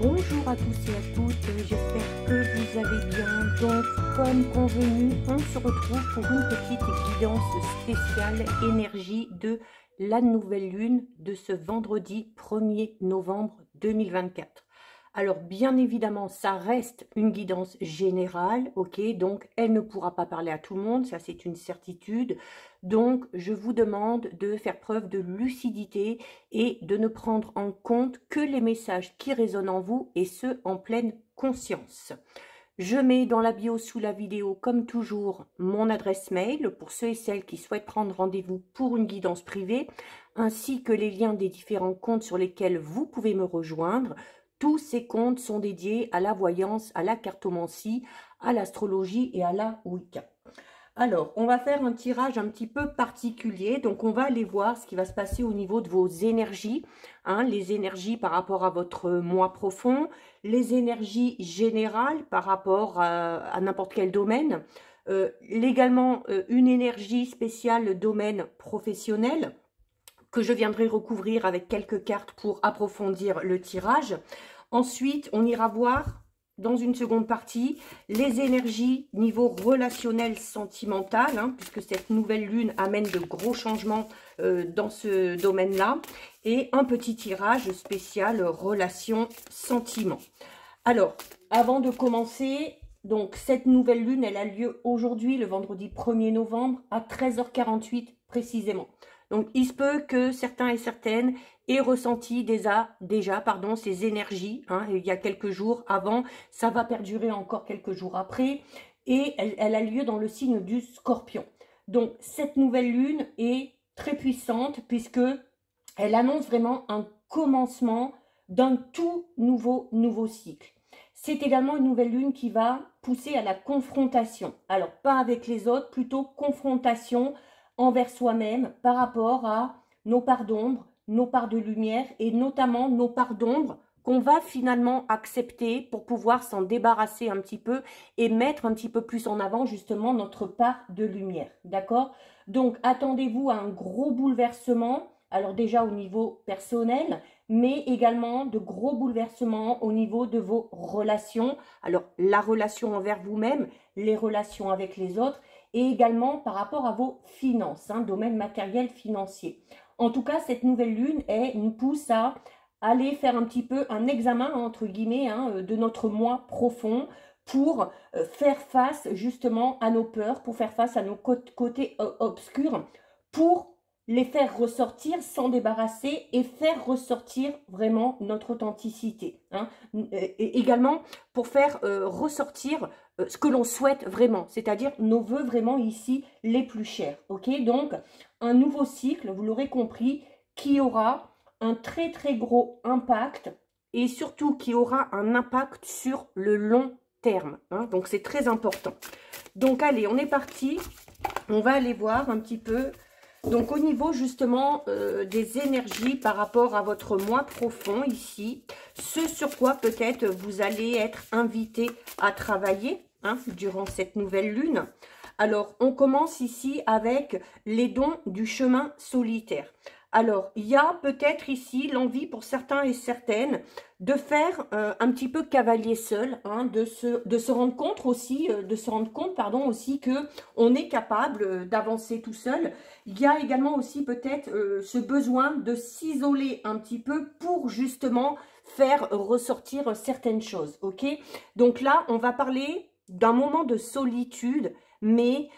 Bonjour à tous et à toutes, j'espère que vous allez bien. Donc, comme convenu, on se retrouve pour une petite guidance spéciale énergie de la nouvelle lune de ce vendredi 1er novembre 2024. Alors, bien évidemment, ça reste une guidance générale, ok? Donc, elle ne pourra pas parler à tout le monde, ça c'est une certitude. Donc, je vous demande de faire preuve de lucidité et de ne prendre en compte que les messages qui résonnent en vous et ce, en pleine conscience. Je mets dans la bio sous la vidéo, comme toujours, mon adresse mail pour ceux et celles qui souhaitent prendre rendez-vous pour une guidance privée, ainsi que les liens des différents comptes sur lesquels vous pouvez me rejoindre. Tous ces comptes sont dédiés à la voyance, à la cartomancie, à l'astrologie et à la Wicca. Alors, on va faire un tirage un petit peu particulier. Donc, on va aller voir ce qui va se passer au niveau de vos énergies. Hein, les énergies par rapport à votre moi profond, les énergies générales par rapport à n'importe quel domaine. Également, une énergie spéciale domaine professionnel que je viendrai recouvrir avec quelques cartes pour approfondir le tirage. Ensuite, on ira voir dans une seconde partie les énergies niveau relationnel sentimental, hein, puisque cette nouvelle lune amène de gros changements dans ce domaine-là, et un petit tirage spécial relation sentiment. Alors, avant de commencer, donc cette nouvelle lune, elle a lieu aujourd'hui, le vendredi 1er novembre, à 13h48 précisément. Donc, il se peut que certains et certaines aient ressenti déjà ces énergies, hein, il y a quelques jours avant. Ça va perdurer encore quelques jours après. Et elle a lieu dans le signe du Scorpion. Donc, cette nouvelle lune est très puissante puisque elle annonce vraiment un commencement d'un tout nouveau cycle. C'est également une nouvelle lune qui va pousser à la confrontation. Alors, pas avec les autres, plutôt confrontation envers soi-même par rapport à nos parts d'ombre, nos parts de lumière et notamment nos parts d'ombre qu'on va finalement accepter pour pouvoir s'en débarrasser un petit peu et mettre un petit peu plus en avant justement notre part de lumière. D'accord? Donc, attendez-vous à un gros bouleversement, alors déjà au niveau personnel, mais également de gros bouleversements au niveau de vos relations. Alors, la relation envers vous-même, les relations avec les autres, et également par rapport à vos finances, hein, domaine matériel financier. En tout cas, cette nouvelle lune nous pousse à aller faire un petit peu un examen, entre guillemets, hein, de notre moi profond pour faire face justement à nos peurs, pour faire face à nos côtés obscurs, pour les faire ressortir, s'en débarrasser et faire ressortir vraiment notre authenticité. Hein. Et également pour faire ressortir ce que l'on souhaite vraiment, c'est-à-dire nos vœux vraiment ici les plus chers. Ok, donc un nouveau cycle, vous l'aurez compris, qui aura un très gros impact et surtout qui aura un impact sur le long terme. Hein. Donc c'est très important. Donc allez, on est parti. On va aller voir un petit peu. Donc, au niveau justement des énergies par rapport à votre moi profond ici, ce sur quoi peut-être vous allez être invité à travailler hein, durant cette nouvelle lune. Alors, on commence ici avec les dons du chemin solitaire. Alors, il y a peut-être ici l'envie pour certains et certaines de faire un petit peu cavalier seul, hein, de se rendre compte aussi, aussi que on est capable d'avancer tout seul. Il y a également aussi peut-être ce besoin de s'isoler un petit peu pour justement faire ressortir certaines choses, ok? Donc là, on va parler d'un moment de solitude, mais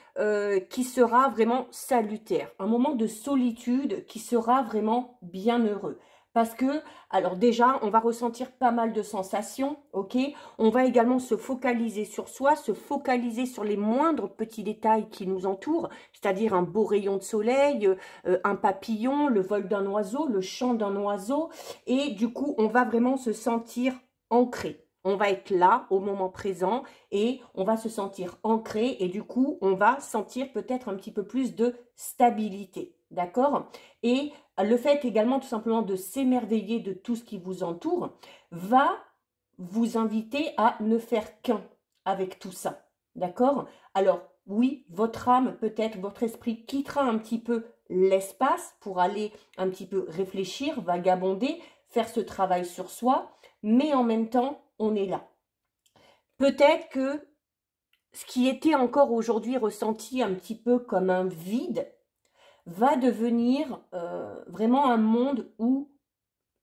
qui sera vraiment salutaire. Un moment de solitude qui sera vraiment bien heureux. Parce que, alors déjà, on va ressentir pas mal de sensations, ok? On va également se focaliser sur soi, se focaliser sur les moindres petits détails qui nous entourent, c'est-à-dire un beau rayon de soleil, un papillon, le vol d'un oiseau, le chant d'un oiseau. Et du coup, on va vraiment se sentir ancré. On va être là au moment présent et on va se sentir ancré et du coup, on va sentir peut-être un petit peu plus de stabilité. D'accord? Et le fait également tout simplement de s'émerveiller de tout ce qui vous entoure va vous inviter à ne faire qu'un avec tout ça. D'accord? Alors, oui, votre âme, peut-être votre esprit quittera un petit peu l'espace pour aller un petit peu réfléchir, vagabonder, faire ce travail sur soi, mais en même temps, on est là. Peut-être que ce qui était encore aujourd'hui ressenti un petit peu comme un vide, va devenir vraiment un monde où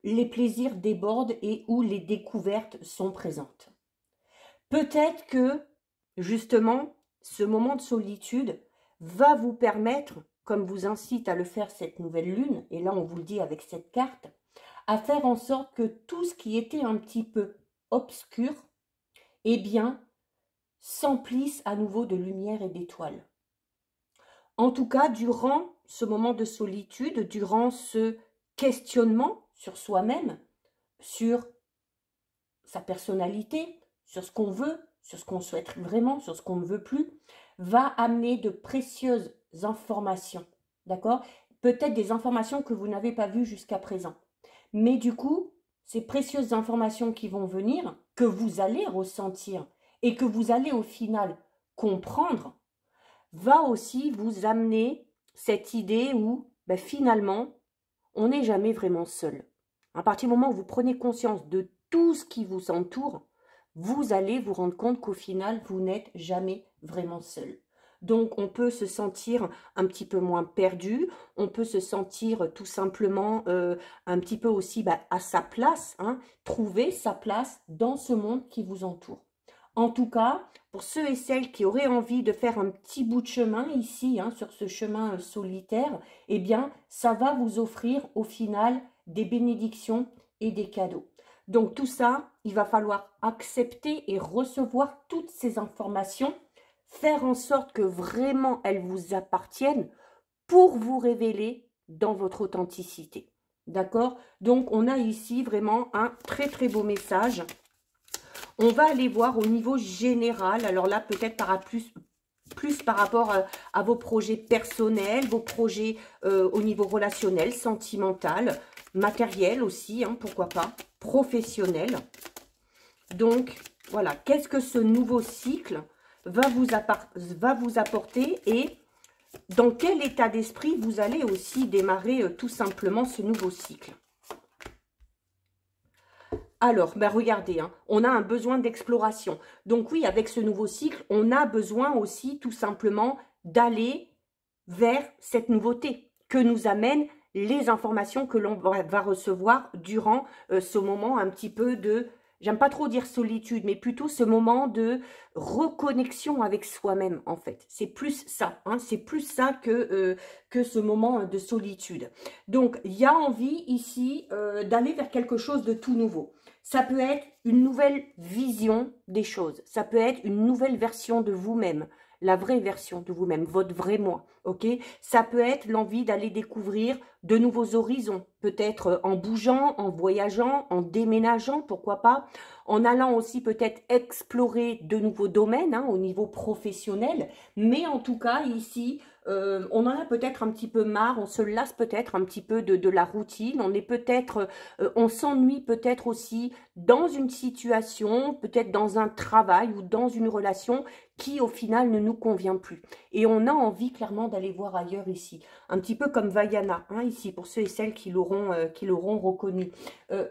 les plaisirs débordent et où les découvertes sont présentes. Peut-être que, justement, ce moment de solitude va vous permettre, comme vous incite à le faire cette nouvelle lune, et là on vous le dit avec cette carte, à faire en sorte que tout ce qui était un petit peu obscur, eh bien, s'emplisse à nouveau de lumière et d'étoiles. En tout cas, durant ce moment de solitude, durant ce questionnement sur soi-même, sur sa personnalité, sur ce qu'on veut, sur ce qu'on souhaite vraiment, sur ce qu'on ne veut plus, va amener de précieuses informations, d'accord? Peut-être des informations que vous n'avez pas vues jusqu'à présent. Mais du coup, ces précieuses informations qui vont venir, que vous allez ressentir et que vous allez au final comprendre, va aussi vous amener cette idée où finalement, on n'est jamais vraiment seul. À partir du moment où vous prenez conscience de tout ce qui vous entoure, vous allez vous rendre compte qu'au final, vous n'êtes jamais vraiment seul. Donc, on peut se sentir un petit peu moins perdu, on peut se sentir tout simplement un petit peu aussi à sa place, trouver sa place dans ce monde qui vous entoure. En tout cas, pour ceux et celles qui auraient envie de faire un petit bout de chemin ici, sur ce chemin solitaire, eh bien, ça va vous offrir au final des bénédictions et des cadeaux. Donc tout ça, il va falloir accepter et recevoir toutes ces informations, faire en sorte que vraiment elles vous appartiennent pour vous révéler dans votre authenticité. D'accord? Donc on a ici vraiment un très très beau message. On va aller voir au niveau général, alors là peut-être plus par rapport à vos projets personnels, vos projets au niveau relationnel, sentimental, matériel aussi, pourquoi pas, professionnel. Donc voilà, qu'est-ce que ce nouveau cycle va vous apporter et dans quel état d'esprit vous allez aussi démarrer tout simplement ce nouveau cycle. Alors, regardez, on a un besoin d'exploration. Donc oui, avec ce nouveau cycle, on a besoin aussi tout simplement d'aller vers cette nouveauté que nous amènent les informations que l'on va recevoir durant ce moment un petit peu de, j'aime pas trop dire solitude, mais plutôt ce moment de reconnexion avec soi-même en fait. C'est plus ça, c'est plus ça que ce moment de solitude. Donc, il y a envie ici d'aller vers quelque chose de tout nouveau. Ça peut être une nouvelle vision des choses. Ça peut être une nouvelle version de vous-même. La vraie version de vous-même, votre vrai moi, ok? Ça peut être l'envie d'aller découvrir de nouveaux horizons, peut-être en bougeant, en voyageant, en déménageant, pourquoi pas, en allant aussi peut-être explorer de nouveaux domaines au niveau professionnel, mais en tout cas ici, on en a peut-être un petit peu marre, on se lasse peut-être un petit peu de la routine, on est peut-être, on s'ennuie peut-être aussi dans une situation, peut-être dans un travail ou dans une relation qui au final ne nous convient plus. Et on a envie clairement d'aller voir ailleurs ici, un petit peu comme Vaiana, ici pour ceux et celles qui l'auront reconnu.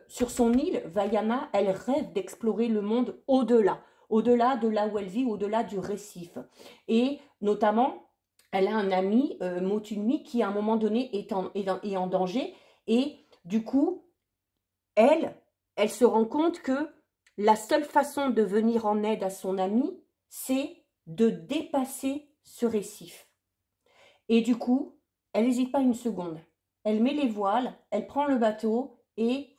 Sur son île, Vaiana, elle rêve d'explorer le monde au-delà de là où elle vit, au-delà du récif. Et notamment, elle a un ami, Motunui, qui à un moment donné est en danger. Et du coup, elle se rend compte que la seule façon de venir en aide à son ami, c'est de dépasser ce récif. Et du coup, elle n'hésite pas une seconde. Elle met les voiles, elle prend le bateau et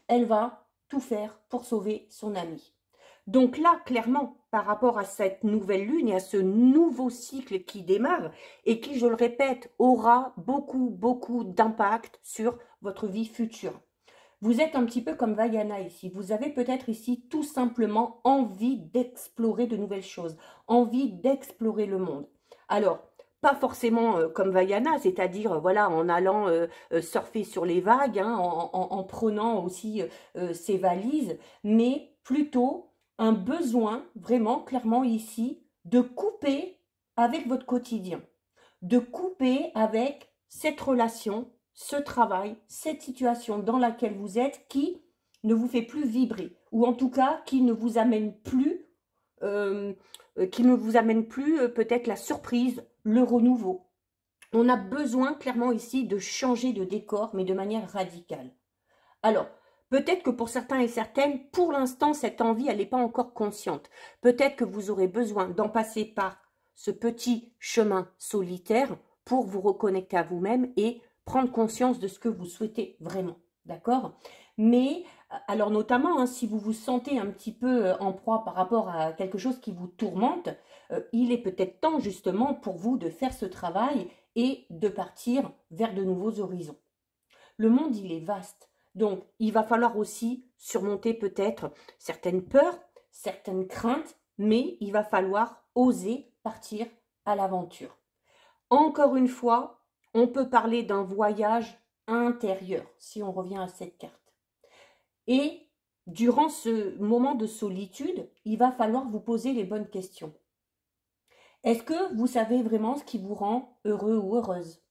elle va tout faire pour sauver son ami. Donc là, clairement, par rapport à cette nouvelle lune et à ce nouveau cycle qui démarre et qui, je le répète, aura beaucoup d'impact sur votre vie future. Vous êtes un petit peu comme Vaiana ici. Vous avez peut-être ici tout simplement envie d'explorer de nouvelles choses, envie d'explorer le monde. Alors, pas forcément comme Vaiana, c'est-à-dire voilà, en allant surfer sur les vagues, en prenant aussi ses valises, mais plutôt un besoin vraiment clairement ici de couper avec votre quotidien, de couper avec cette relation, ce travail, cette situation dans laquelle vous êtes qui ne vous fait plus vibrer, ou en tout cas qui ne vous amène plus, peut-être la surprise, le renouveau. On a besoin clairement ici de changer de décor, mais de manière radicale. Alors, peut-être que pour certains et certaines, pour l'instant, cette envie, elle n'est pas encore consciente. Peut-être que vous aurez besoin d'en passer par ce petit chemin solitaire pour vous reconnecter à vous-même et prendre conscience de ce que vous souhaitez vraiment. D'accord? Mais, alors notamment, si vous vous sentez un petit peu en proie par rapport à quelque chose qui vous tourmente, il est peut-être temps justement pour vous de faire ce travail et de partir vers de nouveaux horizons. Le monde, il est vaste. Donc, il va falloir aussi surmonter peut-être certaines peurs, certaines craintes, mais il va falloir oser partir à l'aventure. Encore une fois, on peut parler d'un voyage intérieur, si on revient à cette carte. Et durant ce moment de solitude, il va falloir vous poser les bonnes questions. Est-ce que vous savez vraiment ce qui vous rend heureux ou heureuse?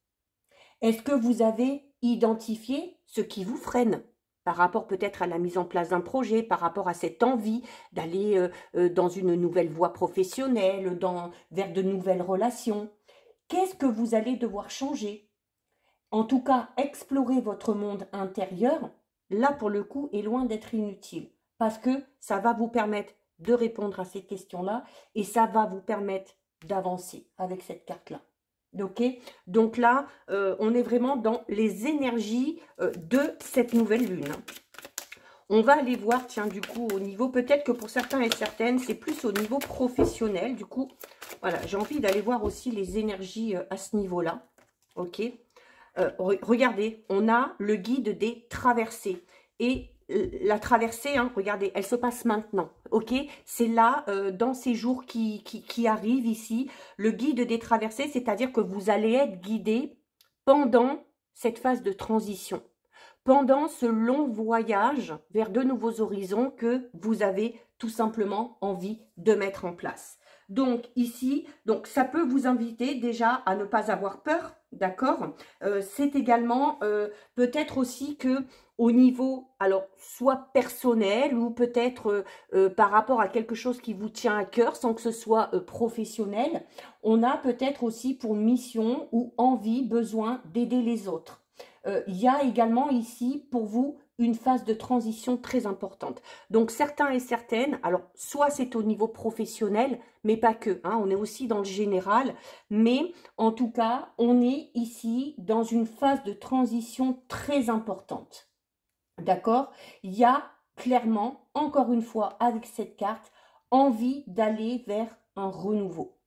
Est-ce que vous avez identifié ce qui vous freine par rapport peut-être à la mise en place d'un projet, par rapport à cette envie d'aller dans une nouvelle voie professionnelle, vers de nouvelles relations? Qu'est-ce que vous allez devoir changer? En tout cas, explorer votre monde intérieur, là pour le coup, est loin d'être inutile, parce que ça va vous permettre de répondre à ces questions-là et ça va vous permettre d'avancer avec cette carte-là. Ok, donc là, on est vraiment dans les énergies de cette nouvelle lune. On va aller voir, tiens, du coup, au niveau, peut-être que pour certains et certaines, c'est plus au niveau professionnel. Du coup, voilà, j'ai envie d'aller voir aussi les énergies à ce niveau-là. Ok, regardez, on a le guide des traversées. Et la traversée, regardez, elle se passe maintenant, ok? C'est là, dans ces jours qui arrivent ici, le guide des traversées, c'est-à-dire que vous allez être guidé pendant cette phase de transition, pendant ce long voyage vers de nouveaux horizons que vous avez tout simplement envie de mettre en place. Donc ici, ça peut vous inviter déjà à ne pas avoir peur, d'accord? C'est également peut-être aussi que au niveau, alors, soit personnel ou peut-être par rapport à quelque chose qui vous tient à cœur sans que ce soit professionnel, on a peut-être aussi pour mission ou envie, besoin d'aider les autres. Il y a également ici pour vous une phase de transition très importante. Donc certains et certaines, alors soit c'est au niveau professionnel, mais pas que, on est aussi dans le général, mais en tout cas, on est ici dans une phase de transition très importante. D'accord? Il y a clairement, encore une fois, avec cette carte, envie d'aller vers un renouveau.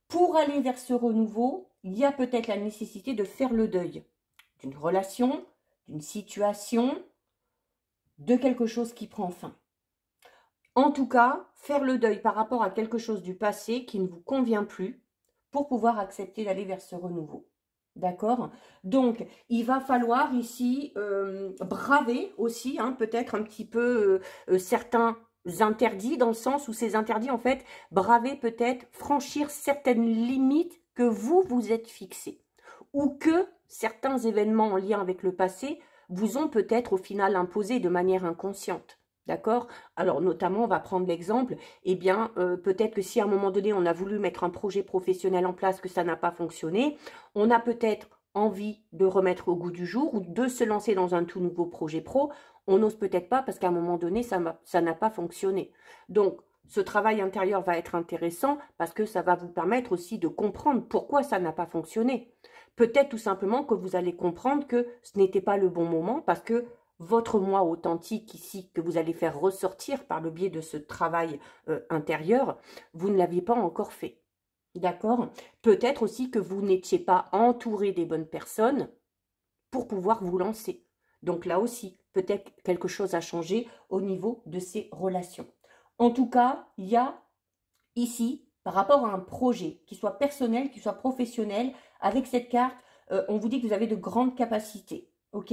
Pour aller vers ce renouveau, il y a peut-être la nécessité de faire le deuil d'une relation, d'une situation, de quelque chose qui prend fin. En tout cas, faire le deuil par rapport à quelque chose du passé qui ne vous convient plus pour pouvoir accepter d'aller vers ce renouveau. D'accord? Donc, il va falloir ici braver aussi, peut-être un petit peu certains interdits, dans le sens où ces interdits, en fait, braver peut-être, franchir certaines limites que vous vous êtes fixées. Ou que certains événements en lien avec le passé vous ont peut-être au final imposé de manière inconsciente. D'accord? Alors, notamment, on va prendre l'exemple, peut-être que si à un moment donné, on a voulu mettre un projet professionnel en place, que ça n'a pas fonctionné, on a peut-être envie de remettre au goût du jour ou de se lancer dans un tout nouveau projet pro. On n'ose peut-être pas parce qu'à un moment donné, ça n'a pas fonctionné. Donc, ce travail intérieur va être intéressant parce que ça va vous permettre aussi de comprendre pourquoi ça n'a pas fonctionné. Peut-être tout simplement que vous allez comprendre que ce n'était pas le bon moment parce que votre moi authentique ici, que vous allez faire ressortir par le biais de ce travail intérieur, vous ne l'aviez pas encore fait. D'accord? Peut-être aussi que vous n'étiez pas entouré des bonnes personnes pour pouvoir vous lancer. Donc là aussi, peut-être quelque chose a changé au niveau de ces relations. En tout cas, il y a ici, par rapport à un projet, qui soit personnel, qui soit professionnel, avec cette carte, on vous dit que vous avez de grandes capacités. Ok,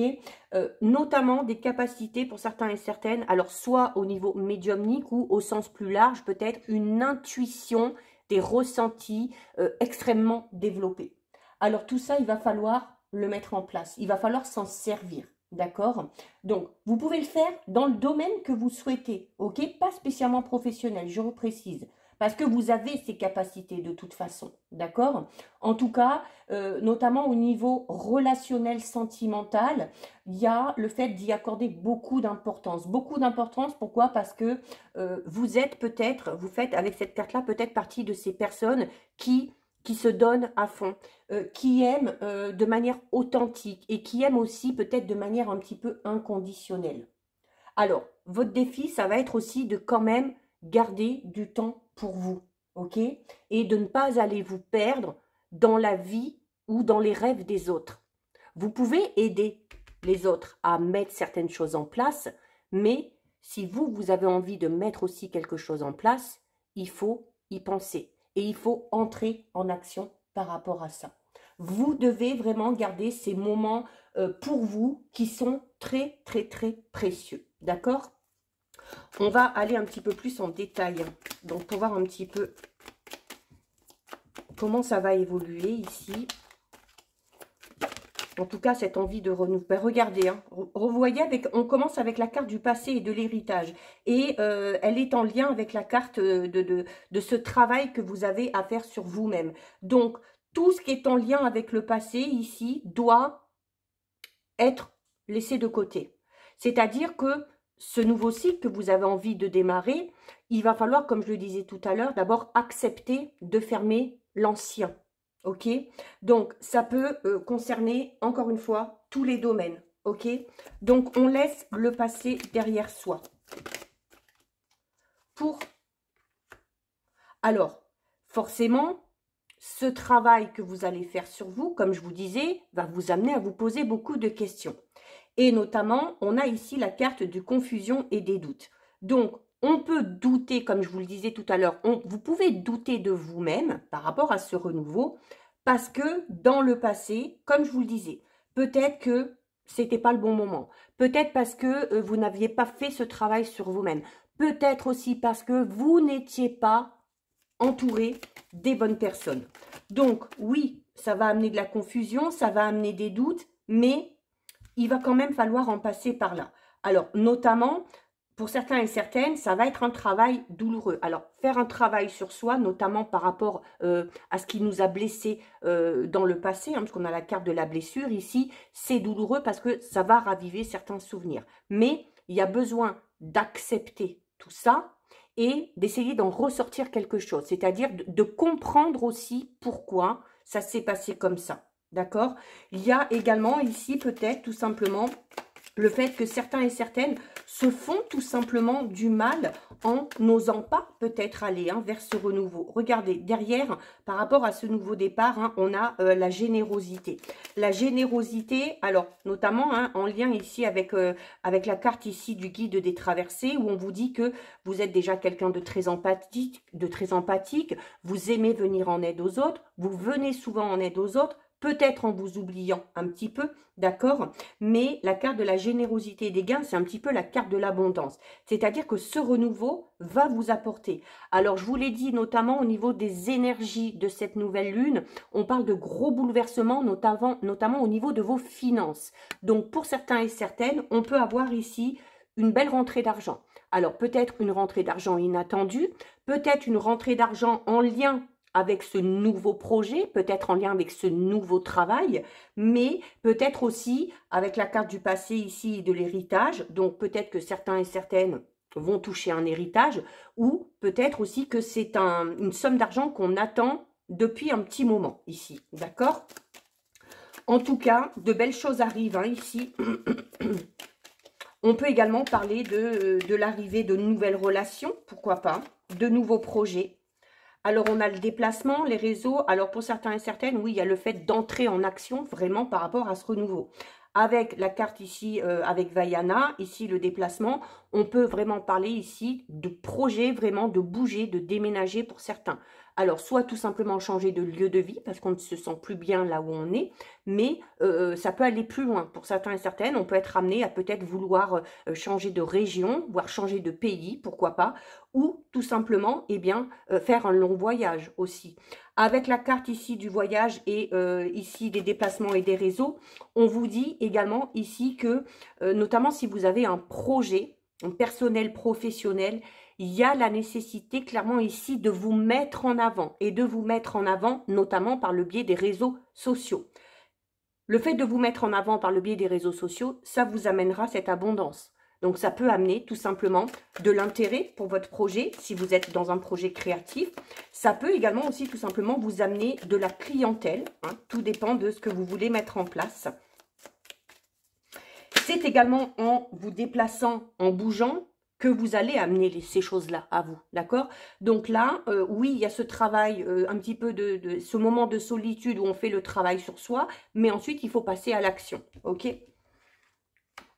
notamment des capacités pour certains et certaines, alors soit au niveau médiumnique ou au sens plus large, peut-être une intuition, des ressentis extrêmement développés. Alors tout ça, il va falloir le mettre en place. Il va falloir s'en servir. D'accord? Donc, vous pouvez le faire dans le domaine que vous souhaitez. OK? Pas spécialement professionnel, je reprécise. Parce que vous avez ces capacités de toute façon. D'accord? En tout cas, notamment au niveau relationnel, sentimental, il y a le fait d'y accorder beaucoup d'importance. Beaucoup d'importance, pourquoi? Parce que vous êtes peut-être, vous faites avec cette carte-là peut-être partie de ces personnes qui se donnent à fond, qui aiment de manière authentique et qui aiment aussi peut-être de manière un petit peu inconditionnelle. Alors, votre défi, ça va être aussi de quand même garder du temps pour vous, ok? Et de ne pas aller vous perdre dans la vie ou dans les rêves des autres. Vous pouvez aider les autres à mettre certaines choses en place, mais si vous avez envie de mettre aussi quelque chose en place, il faut y penser. Et il faut entrer en action par rapport à ça. Vous devez vraiment garder ces moments pour vous qui sont très, très, très précieux. D'accord? On va aller un petit peu plus en détail. Donc, pour voir un petit peu comment ça va évoluer ici. En tout cas, cette envie de renouveau. Ben, regardez, hein, revoyez, on commence avec la carte du passé et de l'héritage. Et elle est en lien avec la carte de ce travail que vous avez à faire sur vous-même. Donc, tout ce qui est en lien avec le passé, ici, doit être laissé de côté. C'est-à-dire que ce nouveau cycle que vous avez envie de démarrer, il va falloir, comme je le disais tout à l'heure, d'abord accepter de fermer l'ancien. Ok, donc ça peut concerner encore une fois tous les domaines. Ok, donc on laisse le passé derrière soi. Alors, forcément, ce travail que vous allez faire sur vous, comme je vous disais, va vous amener à vous poser beaucoup de questions. Et notamment, on a ici la carte de confusion et des doutes. Donc, on peut douter, comme je vous le disais tout à l'heure, vous pouvez douter de vous-même par rapport à ce renouveau, parce que dans le passé, comme je vous le disais, peut-être que c'était pas le bon moment. Peut-être parce que vous n'aviez pas fait ce travail sur vous-même. Peut-être aussi parce que vous n'étiez pas entouré des bonnes personnes. Donc, oui, ça va amener de la confusion, ça va amener des doutes, mais il va quand même falloir en passer par là. Alors, notamment, pour certains et certaines, ça va être un travail douloureux. Alors, faire un travail sur soi, notamment par rapport à ce qui nous a blessés dans le passé, hein, parce qu'on a la carte de la blessure ici, c'est douloureux parce que ça va raviver certains souvenirs. Mais il y a besoin d'accepter tout ça et d'essayer d'en ressortir quelque chose, c'est-à-dire de comprendre aussi pourquoi ça s'est passé comme ça. D'accord? Il y a également ici peut-être tout simplement le fait que certains et certaines se font tout simplement du mal en n'osant pas peut-être aller vers ce renouveau. Regardez, derrière, par rapport à ce nouveau départ, on a la générosité. La générosité, alors notamment en lien ici avec la carte ici du guide des traversées, où on vous dit que vous êtes déjà quelqu'un de très empathique, vous aimez venir en aide aux autres, vous venez souvent en aide aux autres, peut-être en vous oubliant un petit peu, d'accord? Mais la carte de la générosité et des gains, c'est un petit peu la carte de l'abondance. C'est-à-dire que ce renouveau va vous apporter. Alors, je vous l'ai dit, notamment au niveau des énergies de cette nouvelle lune, on parle de gros bouleversements, notamment au niveau de vos finances. Donc, pour certains et certaines, on peut avoir ici une belle rentrée d'argent. Alors, peut-être une rentrée d'argent inattendue, peut-être une rentrée d'argent en lien avec ce nouveau projet, peut-être en lien avec ce nouveau travail, mais peut-être aussi avec la carte du passé ici de l'héritage. Donc peut-être que certains et certaines vont toucher un héritage, ou peut-être aussi que c'est une somme d'argent qu'on attend depuis un petit moment ici, d'accord? En tout cas, de belles choses arrivent ici. On peut également parler de l'arrivée de nouvelles relations, pourquoi pas, de nouveaux projets. Alors, on a le déplacement, les réseaux. Alors, pour certains et certaines, oui, il y a le fait d'entrer en action vraiment par rapport à ce renouveau. Avec la carte ici, avec Vaiana, ici le déplacement, on peut vraiment parler ici de projet, vraiment de bouger, de déménager pour certains. Alors, soit tout simplement changer de lieu de vie, parce qu'on ne se sent plus bien là où on est, mais ça peut aller plus loin. Pour certains et certaines, on peut être amené à peut-être vouloir changer de région, voire changer de pays, pourquoi pas, ou tout simplement, eh bien, faire un long voyage aussi. Avec la carte ici du voyage et ici des déplacements et des réseaux, on vous dit également ici que, notamment si vous avez un projet personnel, professionnel, il y a la nécessité clairement ici de vous mettre en avant et de vous mettre en avant notamment par le biais des réseaux sociaux. Le fait de vous mettre en avant par le biais des réseaux sociaux, ça vous amènera cette abondance. Donc ça peut amener tout simplement de l'intérêt pour votre projet si vous êtes dans un projet créatif. Ça peut également aussi tout simplement vous amener de la clientèle. Hein, tout dépend de ce que vous voulez mettre en place. C'est également en vous déplaçant, en bougeant, que vous allez amener ces choses-là à vous, d'accord? Donc là, oui, il y a ce travail, un petit peu de ce moment de solitude où on fait le travail sur soi, mais ensuite, il faut passer à l'action, ok?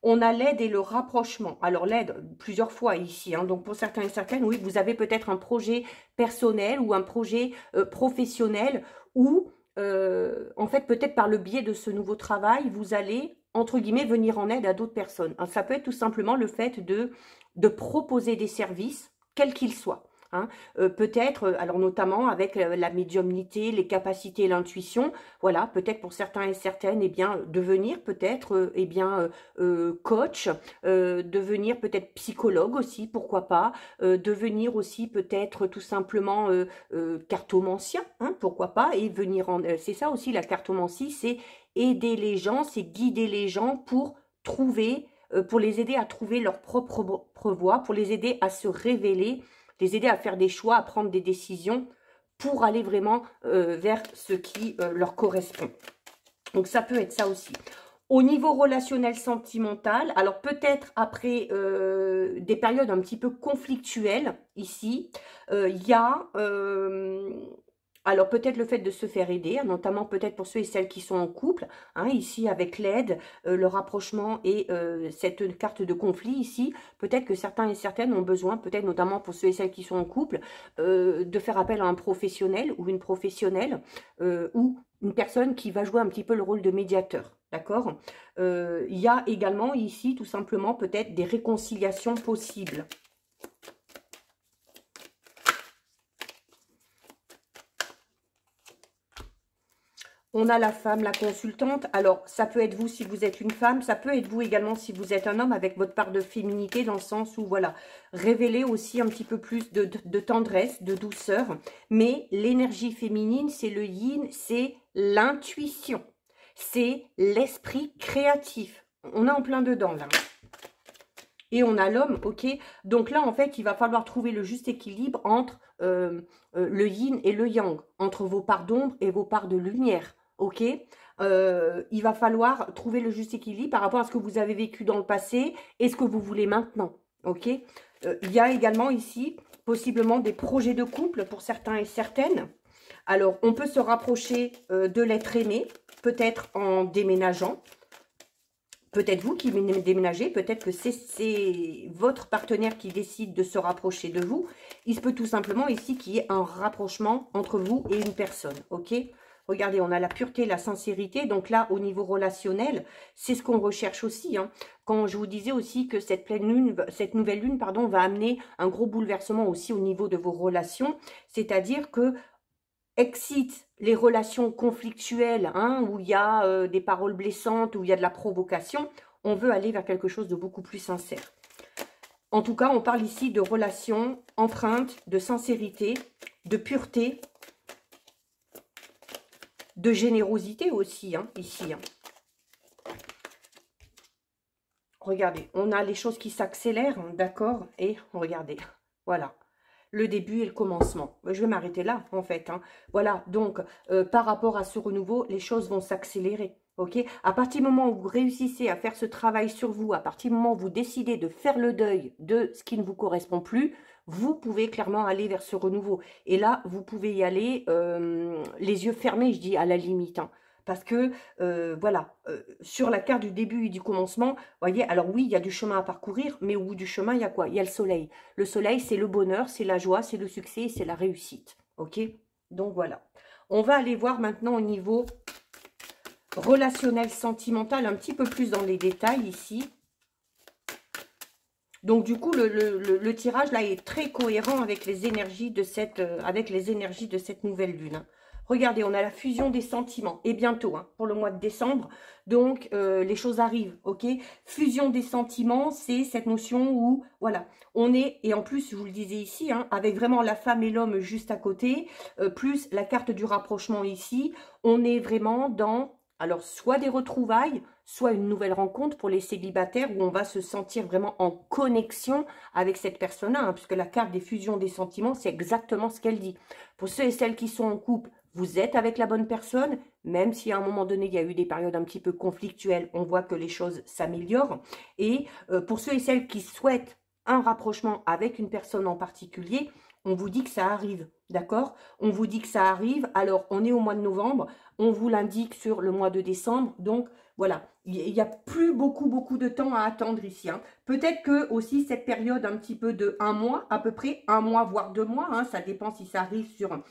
On a l'aide et le rapprochement. Alors l'aide, plusieurs fois ici, hein, donc pour certains et certaines, oui, vous avez peut-être un projet personnel ou un projet professionnel où, en fait, peut-être par le biais de ce nouveau travail, vous allez entre guillemets, venir en aide à d'autres personnes. Ça peut être tout simplement le fait de proposer des services, quels qu'ils soient. Hein. Peut-être, alors notamment avec la médiumnité, les capacités, l'intuition, voilà, peut-être pour certains et certaines, eh bien, devenir peut-être, eh bien, coach, devenir peut-être psychologue aussi, pourquoi pas, devenir aussi peut-être tout simplement cartomancien, hein, pourquoi pas, et venir en... c'est ça aussi la cartomancie, c'est aider les gens, c'est guider les gens pour trouver, pour les aider à trouver leur propre voie, pour les aider à se révéler, les aider à faire des choix, à prendre des décisions pour aller vraiment vers ce qui leur correspond. Donc ça peut être ça aussi. Au niveau relationnel sentimental, alors peut-être après des périodes un petit peu conflictuelles ici, il y a... alors peut-être le fait de se faire aider, notamment peut-être pour ceux et celles qui sont en couple, hein, ici avec l'aide, le rapprochement et cette carte de conflit ici, peut-être que certains et certaines ont besoin, peut-être notamment pour ceux et celles qui sont en couple, de faire appel à un professionnel ou une professionnelle ou une personne qui va jouer un petit peu le rôle de médiateur, d'accord? Il y a également ici tout simplement peut-être des réconciliations possibles. On a la femme, la consultante. Alors, ça peut être vous si vous êtes une femme. Ça peut être vous également si vous êtes un homme avec votre part de féminité dans le sens où, voilà, révéler aussi un petit peu plus de tendresse, de douceur. Mais l'énergie féminine, c'est le yin, c'est l'intuition. C'est l'esprit créatif. On est en plein dedans, là. Et on a l'homme, ok? Donc là, en fait, il va falloir trouver le juste équilibre entre le yin et le yang, entre vos parts d'ombre et vos parts de lumière. Ok, il va falloir trouver le juste équilibre par rapport à ce que vous avez vécu dans le passé et ce que vous voulez maintenant. Ok, il y a également ici possiblement des projets de couple pour certains et certaines. Alors, on peut se rapprocher de l'être aimé, peut-être en déménageant. Peut-être vous qui déménagez, peut-être que c'est votre partenaire qui décide de se rapprocher de vous. Il se peut tout simplement ici qu'il y ait un rapprochement entre vous et une personne. Ok. Regardez, on a la pureté, la sincérité. Donc là, au niveau relationnel, c'est ce qu'on recherche aussi. Hein. Quand je vous disais aussi que cette nouvelle lune, pardon, va amener un gros bouleversement aussi au niveau de vos relations. C'est-à-dire que excite les relations conflictuelles, hein, où il y a des paroles blessantes, où il y a de la provocation. On veut aller vers quelque chose de beaucoup plus sincère. En tout cas, on parle ici de relations empreintes de sincérité, de pureté, de générosité aussi, hein, ici. Hein. Regardez, on a les choses qui s'accélèrent, hein, d'accord? Et regardez, voilà. Le début et le commencement. Je vais m'arrêter là, en fait. Hein. Voilà, donc, par rapport à ce renouveau, les choses vont s'accélérer. Ok, à partir du moment où vous réussissez à faire ce travail sur vous, à partir du moment où vous décidez de faire le deuil de ce qui ne vous correspond plus, vous pouvez clairement aller vers ce renouveau. Et là, vous pouvez y aller les yeux fermés, je dis à la limite. Hein. Parce que, voilà, sur la carte du début et du commencement, voyez, alors oui, il y a du chemin à parcourir, mais au bout du chemin, il y a quoi? Il y a le soleil. Le soleil, c'est le bonheur, c'est la joie, c'est le succès, c'est la réussite. Ok ? Donc voilà. On va aller voir maintenant au niveau relationnel, sentimental, un petit peu plus dans les détails ici. Donc du coup, le tirage là est très cohérent avec les énergies de cette, nouvelle lune. Regardez, on a la fusion des sentiments, et bientôt, hein, pour le mois de décembre. Donc, les choses arrivent, ok? Fusion des sentiments, c'est cette notion où, voilà, on est, et en plus, je vous le disais ici, hein, avec vraiment la femme et l'homme juste à côté, plus la carte du rapprochement ici, on est vraiment dans, alors, soit des retrouvailles, soit une nouvelle rencontre pour les célibataires où on va se sentir vraiment en connexion avec cette personne-là, hein, puisque la carte des fusions des sentiments, c'est exactement ce qu'elle dit. Pour ceux et celles qui sont en couple, vous êtes avec la bonne personne, même si à un moment donné, il y a eu des périodes un petit peu conflictuelles, on voit que les choses s'améliorent. Et pour ceux et celles qui souhaitent un rapprochement avec une personne en particulier, on vous dit que ça arrive, d'accord? On vous dit que ça arrive, alors on est au mois de novembre, on vous l'indique sur le mois de décembre, donc voilà, il n'y a plus beaucoup de temps à attendre ici. Hein. Peut-être que aussi cette période un petit peu de 1 mois, à peu près 1 mois, voire 2 mois, hein, ça dépend si ça arrive sur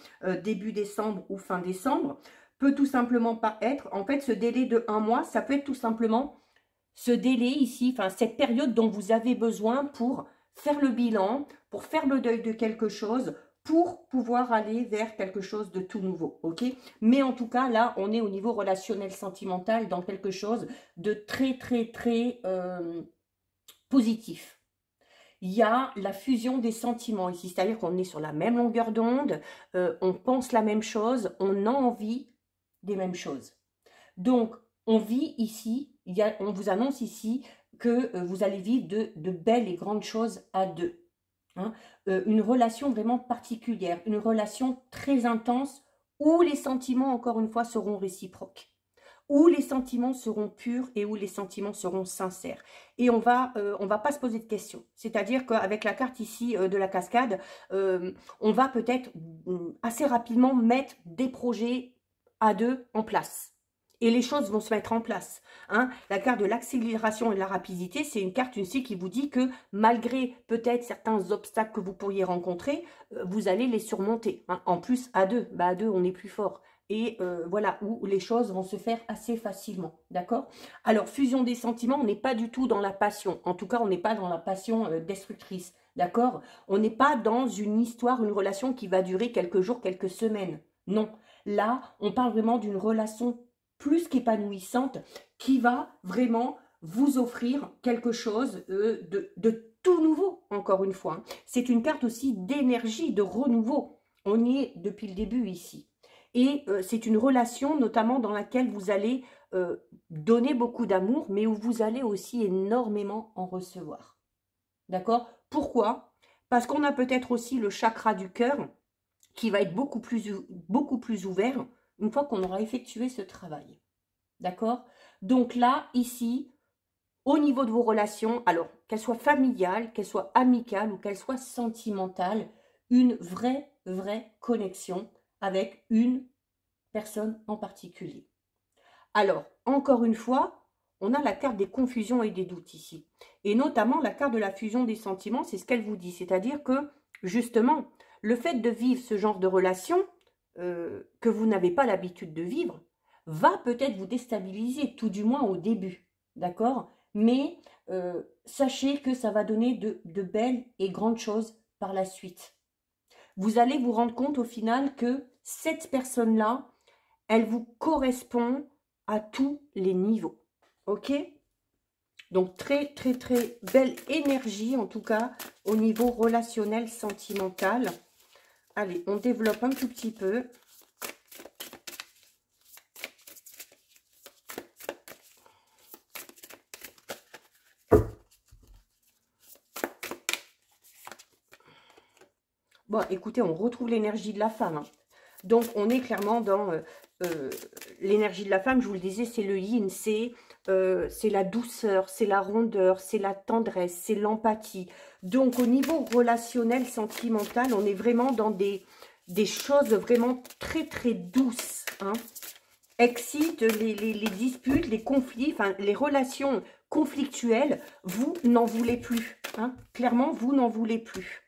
début décembre ou fin décembre, peut tout simplement pas être, en fait ce délai de 1 mois, ça peut être tout simplement ce délai ici, enfin cette période dont vous avez besoin pour faire le bilan, pour faire le deuil de quelque chose, pour pouvoir aller vers quelque chose de tout nouveau, ok? Mais en tout cas, là, on est au niveau relationnel sentimental dans quelque chose de très positif. Il y a la fusion des sentiments ici, c'est-à-dire qu'on est sur la même longueur d'onde, on pense la même chose, on a envie des mêmes choses. Donc, on vit ici, on vous annonce ici que vous allez vivre de belles et grandes choses à deux. Hein, une relation vraiment particulière, une relation très intense où les sentiments, encore une fois, seront réciproques, où les sentiments seront purs et où les sentiments seront sincères. Et on va pas se poser de questions. C'est-à-dire qu'avec la carte ici de la cascade, on va peut-être assez rapidement mettre des projets à deux en place. Et les choses vont se mettre en place. Hein. La carte de l'accélération et de la rapidité, c'est une carte aussi qui vous dit que malgré peut-être certains obstacles que vous pourriez rencontrer, vous allez les surmonter. Hein. En plus, à deux, à deux, on est plus fort. Et voilà, où les choses vont se faire assez facilement. D'accord? Alors, fusion des sentiments, on n'est pas du tout dans la passion. En tout cas, on n'est pas dans la passion destructrice. D'accord? On n'est pas dans une histoire, une relation qui va durer quelques jours, quelques semaines. Non. Là, on parle vraiment d'une relation plus qu'épanouissante, qui va vraiment vous offrir quelque chose de tout nouveau, encore une fois. C'est une carte aussi d'énergie, de renouveau. On y est depuis le début ici. Et c'est une relation notamment dans laquelle vous allez donner beaucoup d'amour, mais où vous allez aussi énormément en recevoir. D'accord? Pourquoi? Parce qu'on a peut-être aussi le chakra du cœur qui va être beaucoup plus ouvert une fois qu'on aura effectué ce travail. D'accord? Donc là, ici, au niveau de vos relations, alors qu'elles soient familiales, qu'elles soient amicales ou qu'elles soient sentimentales, une vraie connexion avec une personne en particulier. Alors, encore une fois, on a la carte des confusions et des doutes ici. Et notamment, la carte de la fusion des sentiments, c'est ce qu'elle vous dit. C'est-à-dire que, justement, le fait de vivre ce genre de relation que vous n'avez pas l'habitude de vivre, va peut-être vous déstabiliser, tout du moins au début, d'accord? Mais sachez que ça va donner de belles et grandes choses par la suite. Vous allez vous rendre compte au final que cette personne-là, elle vous correspond à tous les niveaux, ok? Donc très belle énergie, en tout cas, au niveau relationnel, sentimental. Allez, on développe un tout petit peu. Bon, écoutez, on retrouve l'énergie de la femme. Hein. Donc, on est clairement dans l'énergie de la femme. Je vous le disais, c'est le yin, c'est la douceur, c'est la rondeur, c'est la tendresse, c'est l'empathie. Donc, au niveau relationnel, sentimental, on est vraiment dans des choses vraiment très douces. Hein. Excite les disputes, les conflits, enfin, les relations conflictuelles, vous n'en voulez plus. Hein. Clairement, vous n'en voulez plus.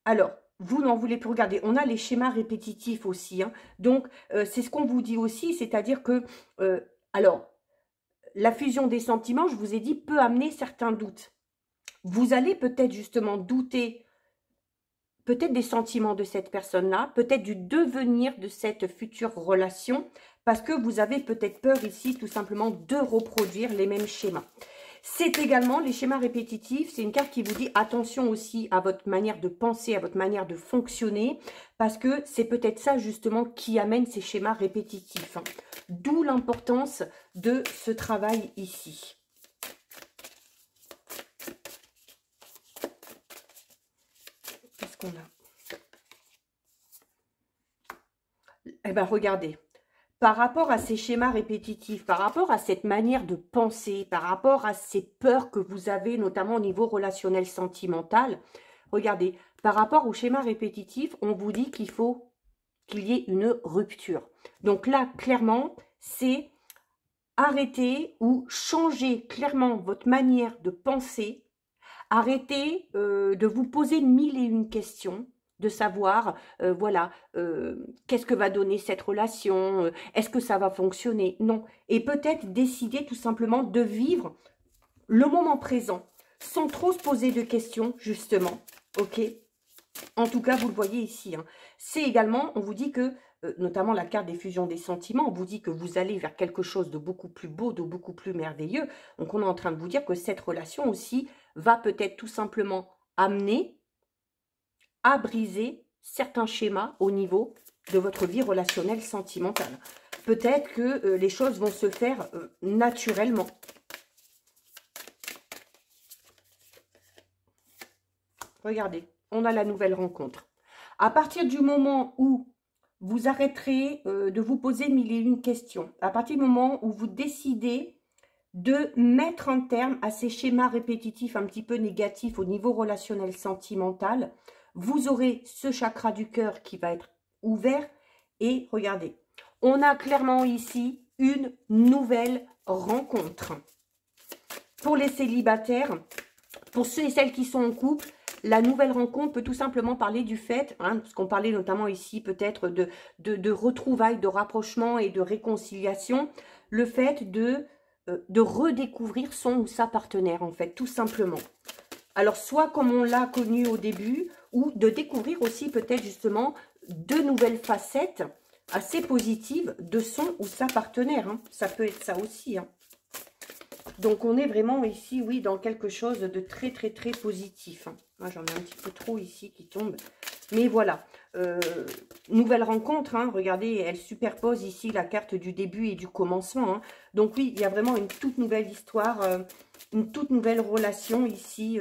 Alors, vous n'en voulez plus. Regardez, on a les schémas répétitifs aussi. Hein. Donc, c'est ce qu'on vous dit aussi, c'est-à-dire que, alors, la fusion des sentiments, je vous ai dit, peut amener certains doutes. Vous allez peut-être justement douter peut-être des sentiments de cette personne-là, peut-être du devenir de cette future relation, parce que vous avez peut-être peur ici tout simplement de reproduire les mêmes schémas. C'est également les schémas répétitifs, c'est une carte qui vous dit attention aussi à votre manière de penser, à votre manière de fonctionner, parce que c'est peut-être ça justement qui amène ces schémas répétitifs. Hein. D'où l'importance de ce travail ici. Qu'est-ce qu'on a? Eh bien, regardez. Par rapport à ces schémas répétitifs, par rapport à cette manière de penser, par rapport à ces peurs que vous avez, notamment au niveau relationnel sentimental, regardez, par rapport aux schémas répétitifs, on vous dit qu'il faut qu'il y ait une rupture. Donc là, clairement, c'est arrêter ou changer clairement votre manière de penser, arrêter de vous poser 1001 questions, de savoir, voilà, qu'est-ce que va donner cette relation, est-ce que ça va fonctionner? Non. Et peut-être décider tout simplement de vivre le moment présent, sans trop se poser de questions, justement, ok? En tout cas, vous le voyez ici. Hein. C'est également, on vous dit que, notamment la carte des fusions des sentiments, on vous dit que vous allez vers quelque chose de beaucoup plus beau, de beaucoup plus merveilleux. Donc, on est en train de vous dire que cette relation aussi va peut-être tout simplement amener à briser certains schémas au niveau de votre vie relationnelle sentimentale. Peut-être que les choses vont se faire naturellement. Regardez, on a la nouvelle rencontre. À partir du moment où vous arrêterez de vous poser 1001 questions, à partir du moment où vous décidez de mettre un terme à ces schémas répétitifs un petit peu négatifs au niveau relationnel sentimental, vous aurez ce chakra du cœur qui va être ouvert. Et regardez, on a clairement ici une nouvelle rencontre. Pour les célibataires, pour ceux et celles qui sont en couple, la nouvelle rencontre peut tout simplement parler du fait, hein, parce qu'on parlait notamment ici peut-être de retrouvailles, de rapprochement et de réconciliation, le fait de redécouvrir son ou sa partenaire en fait, tout simplement. Alors, soit comme on l'a connu au début, ou de découvrir aussi peut-être justement de nouvelles facettes assez positives de son ou sa partenaire. Hein. Ça peut être ça aussi. Hein. Donc, on est vraiment ici, oui, dans quelque chose de très, très, très positif. Hein. Moi, j'en ai un petit peu trop ici qui tombe. Mais voilà, nouvelle rencontre, hein, regardez, elle superpose ici la carte du début et du commencement. Hein. Donc oui, il y a vraiment une toute nouvelle histoire, une toute nouvelle relation ici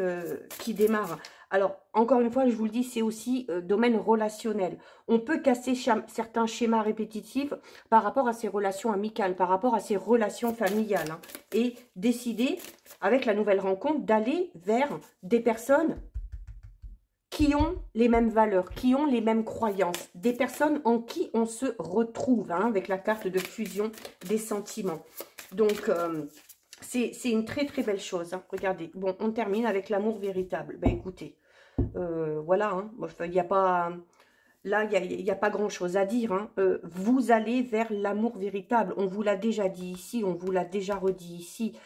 qui démarre. Alors, encore une fois, je vous le dis, c'est aussi domaine relationnel. On peut casser certains schémas répétitifs par rapport à ces relations amicales, par rapport à ces relations familiales. Hein, et décider, avec la nouvelle rencontre, d'aller vers des personnes qui ont les mêmes valeurs, qui ont les mêmes croyances, des personnes en qui on se retrouve, hein, avec la carte de fusion des sentiments. Donc, c'est une très très belle chose. Hein. Regardez, bon, on termine avec l'amour véritable. Ben écoutez, voilà, hein, il n'y a pas... Là, il n'y a pas grand-chose à dire. Hein. Vous allez vers l'amour véritable. On vous l'a déjà dit ici, on vous l'a déjà redit ici.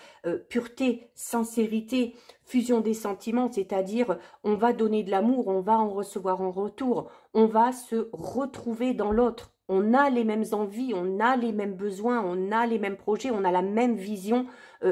Pureté, sincérité, fusion des sentiments, c'est-à-dire on va donner de l'amour, on va en recevoir en retour. On va se retrouver dans l'autre. On a les mêmes envies, on a les mêmes besoins, on a les mêmes projets, on a la même vision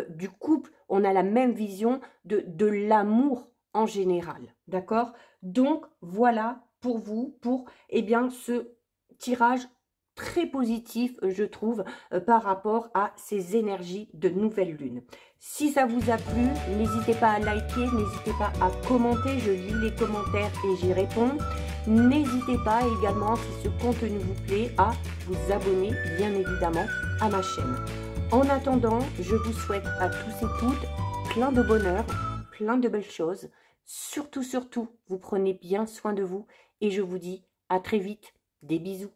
du couple, on a la même vision de l'amour en général. D'accord? Donc, voilà pour vous, pour eh bien, ce tirage très positif, je trouve, par rapport à ces énergies de nouvelle lune. Si ça vous a plu, n'hésitez pas à liker, n'hésitez pas à commenter, je lis les commentaires et j'y réponds. N'hésitez pas également, si ce contenu vous plaît, à vous abonner, bien évidemment, à ma chaîne. En attendant, je vous souhaite à tous et toutes plein de bonheur, plein de belles choses. Surtout, surtout, vous prenez bien soin de vous et je vous dis à très vite. Des bisous.